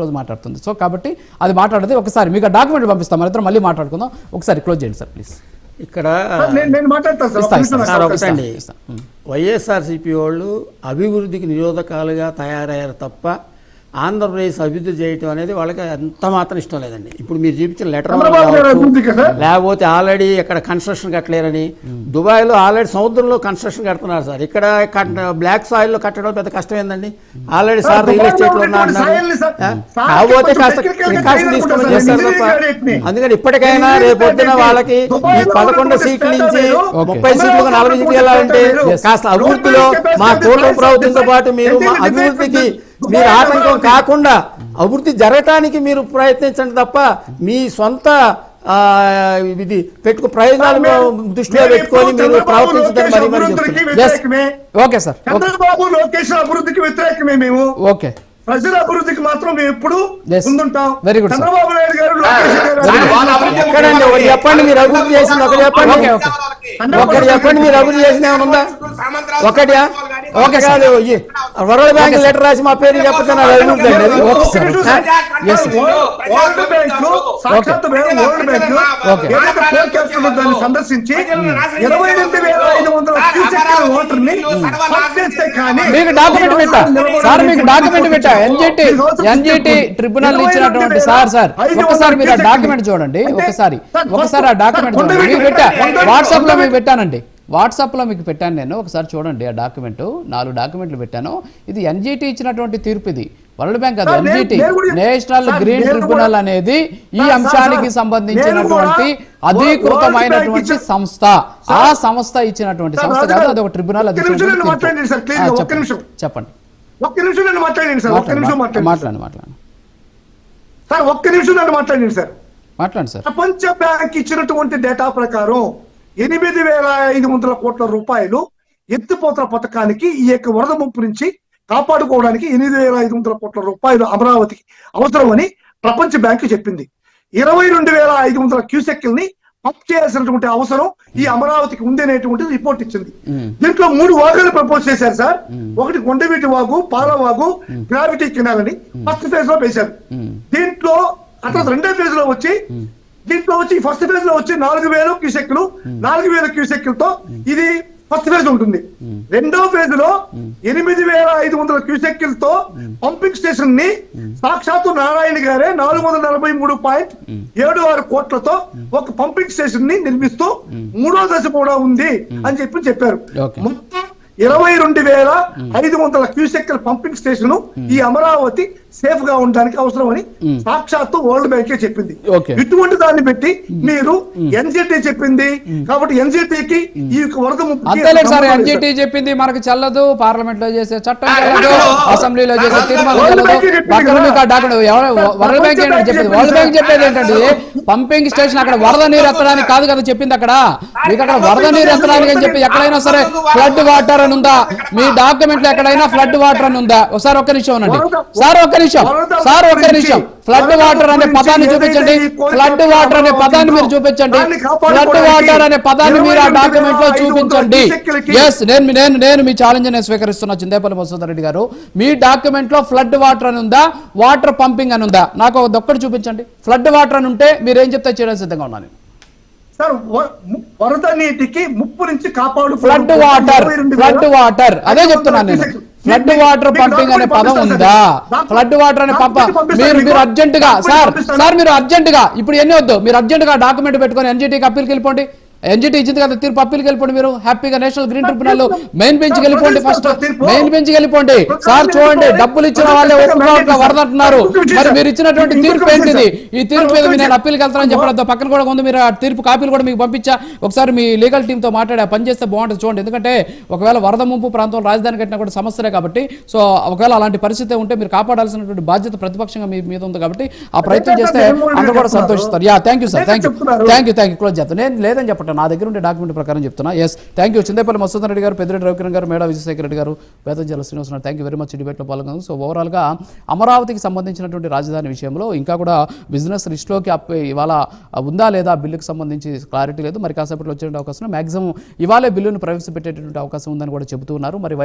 రోజు మాట్లాడుతుంది. సో కాబట్టి అది మాట్లాడేది ఒకసారి మీకు డాక్యుమెంట్ పంపిస్తాం, మన ఇద్దరం మళ్ళీ మాట్లాడుకుందాం. ఒకసారి క్లోజ్ చేయండి సార్ ప్లీజ్. ఇక్కడ నేను మాట్లాడతాను సార్ ఒకటండి, వైఎస్ఆర్సీపీ వాళ్ళు అభివృద్ధికి నిరోధకాలుగా తయారయ్యారు తప్ప ఆంధ్రప్రదేశ్ అభివృద్ధి చేయటం అనేది వాళ్ళకి ఎంత మాత్రం ఇష్టం లేదండి. ఇప్పుడు మీరు చూపించిన లెటర్ లేకపోతే ఆల్రెడీ ఇక్కడ కన్స్ట్రక్షన్ కట్టలేరని, దుబాయ్లో ఆల్రెడీ సముద్రంలో కన్స్ట్రక్షన్ కడుతున్నారు సార్. ఇక్కడ బ్లాక్ సాయిల్లో కట్టడం పెద్ద కష్టం ఏందండి? ఆల్రెడీ సార్ రియల్ ఎస్టేట్లో ఉన్నా అంటున్నారు, కాకపోతే కాస్త ప్రికాషన్ తీసుకొని చేస్తారు తప్ప. అందుకని ఇప్పటికైనా రేపొద్దున వాళ్ళకి ఈ 11 సీట్ల నుంచి 30 సీట్లుగా 40 సీట్లు వెళ్ళాలంటే కాస్త అభివృద్ధిలో మా కూటమి ప్రభుత్వంతో పాటు మీరు మా అభివృద్ధికి మీరు ఆటంకం కాకుండా అభివృద్ధి జరగటానికి మీరు ప్రయత్నించండి తప్ప మీ సొంత ఇది ప్రయోజనాలను దృష్టిలో పెట్టుకొని మీరు ప్రవర్తించదని మరి మరి చెప్తున్నారు. ఓకే సార్, చంద్రబాబు లోకేష్ అభివృద్ధికి వ్యతిరేకమే మేము. ఓకే, ప్రజల అభివృద్ధికి మాత్రం మేము ఎప్పుడు ముందుంటాం. Very good. చంద్రబాబు నాయుడు గారు ఎక్కడండి ఒకటి చెప్పండి, మీరు అభివృద్ధి చేసింది ఒకటి చెప్పండి. ఒకటి చెప్పండి, మీరు అభివృద్ధి చేసిన ఏమైనా ఉందా? ఒకటి ఓకే కాదు, వరల్డ్ బ్యాంక్ లెటర్ రాసి మా పేరు చెప్పచ్చు అభివృద్ధి అండి. వరల్డ్ బ్యాంక్ దాన్ని సందర్శించి 22,500 ఓటర్ని మీకు డాక్యుమెంట్ పెట్టా సార్, మీకు డాక్యుమెంట్ పెట్టా ఎన్జిటి ట్రిబ్యునల్ ఇచ్చినటువంటి సార్ ఒకసారి మీరు ఆ డాక్యుమెంట్ చూడండి, ఒకసారి ఆ డాక్యుమెంట్ చూడండి. మీకు పెట్టా వాట్సాప్ లో మీకు పెట్టానండి, వాట్సాప్లో మీకు పెట్టాను నేను, ఒకసారి చూడండి ఆ డాక్యుమెంట్. 4 డాక్యుమెంట్లు పెట్టాను. ఇది ఎన్జిటి ఇచ్చినటువంటి తీర్పు, ఇది వరల్డ్ బ్యాంక్ కాదు, ఎన్జిటి నేషనల్ గ్రీన్ ట్రిబ్యునల్ అనేది ఈ అంశానికి సంబంధించినటువంటి అధికృతమైనటువంటి సంస్థ. ఆ సంస్థ ఇచ్చినటువంటి సంస్థ కాదు, అది ఒక ట్రిబ్యునల్. అది చెప్పండి. ఒక్క నిమిషం నన్ను మాట్లాడండి సార్, ఒక్క నిమిషం మాట్లాడండి సార్, ఒక్క నిమిషం నన్ను మాట్లాడండి సార్. మాట్లాడండి సార్. ప్రపంచ బ్యాంక్ ఇచ్చినటువంటి డేటా ప్రకారం 8,500 కోట్ల రూపాయలు ఎత్తిపోతల పథకానికి ఈ యొక్క వరద ముప్పు నుంచి కాపాడుకోవడానికి 8,500 కోట్ల రూపాయలు అమరావతికి అవసరమని ప్రపంచ బ్యాంకు చెప్పింది. 22,500 క్యూసెక్ని పంప్ చేయాల్సినటువంటి అవసరం ఈ అమరావతికి ఉంది అనేటువంటి రిపోర్ట్ ఇచ్చింది. దీంట్లో 3 వాగులు ప్రపోజ్ చేశారు సార్. ఒకటి కొండవీటి వాగు, పాలవాగు, గ్రావిటీ కెనాల్ అని ఫస్ట్ ఫేజ్ లో వేశారు. దీంట్లో అట్లా రెండో ఫేజ్ లో వచ్చి ఫస్ట్ ఫేజ్ లో వచ్చి 4,000 క్యూసెక్లు 4,000 క్యూసెక్లతో ఇది ఫస్ట్ ఫేజ్ ఉంటుంది. రెండో ఫేజ్ లో 8,500 క్యూసెక్లతో పంపింగ్ స్టేషన్ ని సాక్షాత్తు నారాయణ గారే 443.76 కోట్లతో ఒక పంపింగ్ స్టేషన్ ని నిర్మిస్తూ 3వ దశ కూడా ఉంది అని చెప్పారు. మొత్తం 22,500 క్యూసెక్ల పంపింగ్ స్టేషన్ ఈ అమరావతి సేఫ్ గా ఉండడానికి అవసరమని సాక్షాత్తు వరల్డ్ బ్యాంకే చెప్పింది. ఇటువంటి దాన్ని పెట్టి మీరు ఎన్జిటి చెప్పింది కాబట్టి ఎన్జిటికి ఈ వరద ఎన్జిటి చెప్పింది మనకు చెల్లదు, పార్లమెంట్ లో చేసే చట్టం చెల్లదు, అసెంబ్లీలో చేసే తీర్మానం చెల్లదు. వరల్డ్ బ్యాంక్ చెప్పింది. వరల్డ్ బ్యాంక్ చెప్పేది ఏంటంటే పంపింగ్ స్టేషన్ అక్కడ వరద నీరు ఎత్తడానికి కాదు కదా చెప్పింది. అక్కడ మీకు అక్కడ వరద నీరు ఎత్తడానికి అని చెప్పి ఎక్కడైనా సరే ఫ్లడ్ వాటర్ అని ఉందా? మీ డాక్యుమెంట్ లో ఎక్కడైనా ఫ్లడ్ వాటర్ అని ఉందా? ఒకసారి ఒక్క నిమిషం ఉండండి సార్, ఒక్క నిమిషం. ఫ్లడ్ వాటర్ అనే పదాన్ని చూపించండి, ఫ్లడ్ వాటర్ అనే పదాన్ని మీరు చూపించండి, ఫ్లడ్ వాటర్ అనే పదాన్ని మీరు ఆ డాక్యుమెంట్ లో చూపించండి. ఎస్, నేను మీ ఛాలెంజ్ నేను స్వీకరిస్తున్నా చిందేపల్లి మధుసూదన్ రెడ్డి గారు. మీ డాక్యుమెంట్ లో ఫ్లడ్ వాటర్ అని ఉందా, వాటర్ పంపింగ్ అని ఉందా? నాకు ఒక్కటి చూపించండి. ఫ్లడ్ వాటర్ అని ఉంటే మీరు ఏం చెప్తే చేయడానికి సిద్ధంగా ఉన్నాను సార్. వరద నీటికి ముప్పు నుంచి కాపాడు ఫ్లడ్ వాటర్ అదే చెప్తున్నాను నేను. ఫ్లడ్ వాటర్ పంపింగ్ అనే పదం ఉందా? ఫ్లడ్ వాటర్ అనే మీరు అర్జెంట్ గా మీరు అర్జెంట్ గా ఇప్పుడు ఎన్ని వద్దు, మీరు అర్జెంట్ గా డాక్యుమెంట్ పెట్టుకొని ఎన్జిటికి అప్పీల్కి వెళ్ళిపోండి. ఎన్జిటి ఇచ్చింది కదా తీర్పు, అప్పీల్కి వెళ్ళిపోండి. మీరు హ్యాపీగా నేషనల్ గ్రీన్ ట్రిబ్యునల్ మెయిన్ బెంచ్కి వెళ్ళిపోండి. ఫస్ట్ మెయిన్ బెంచ్కి వెళ్ళిపోండి సార్. చూడండి, డబ్బులు ఇచ్చిన వాళ్ళే ఒప్పుకోవట్లా వరద అంటున్నారు. మరి మీరు ఇచ్చినటువంటి తీర్పు ఏంటిది? ఈ తీర్పు మీద నేను అప్పీల్కి వెళ్తానని చెప్పడంతో పక్కన కూడా ఉంది. మీరు ఆ తీర్పు కాపీలు కూడా మీకు పంపించా. ఒకసారి మీ లీగల్ టీమ్ తో మాట్లాడి పని చేస్తే బాగుంటుంది. చూడండి, ఎందుకంటే ఒకవేళ వరద ముంపు ప్రాంతంలో రాజధాని కట్టినా కూడా సమస్యలే కాబట్టి, సో ఒకవేళ అలాంటి పరిస్థితి ఉంటే మీరు కాపాడాల్సినటువంటి బాధ్యత ప్రతిపక్షంగా మీ మీద ఉంది కాబట్టి ఆ ప్రయత్నం చేస్తే అందరూ కూడా సంతోషిస్తారు. Thank you sir, thank you close చేస్తాను. నేను లేదని చెప్పండి, నా దగ్గర ఉండే డాక్యుమెంట్ ప్రకారం చెప్తున్నా. Yes, thank you Chindepalli Madhusudan Reddy గారు, పెద్దిరెడ్డి రవికిరణ్ గారు, మేడా విజయశేఖర రెడ్డి గారు, Vedanjala Srinivasarao. Thank you very much డిబేట్లో పాల్గొన్నారు. సో ఓవరాల్గా అమరావతికి సంబంధించినటువంటి రాజధాని విషయంలో ఇంకా కూడా బిజినెస్ లిస్ట్లోకి ఇవాళ ఉందా లేదా బిల్లుకి సంబంధించి క్లారిటీ లేదు. మరి కాసేపట్లో వచ్చే అవకాశం, మ్యాక్సిమం ఇవాళే బిల్లును ప్రవేశపెట్టేటువంటి అవకాశం ఉందని కూడా చెబుతూ ఉన్నారు. మరి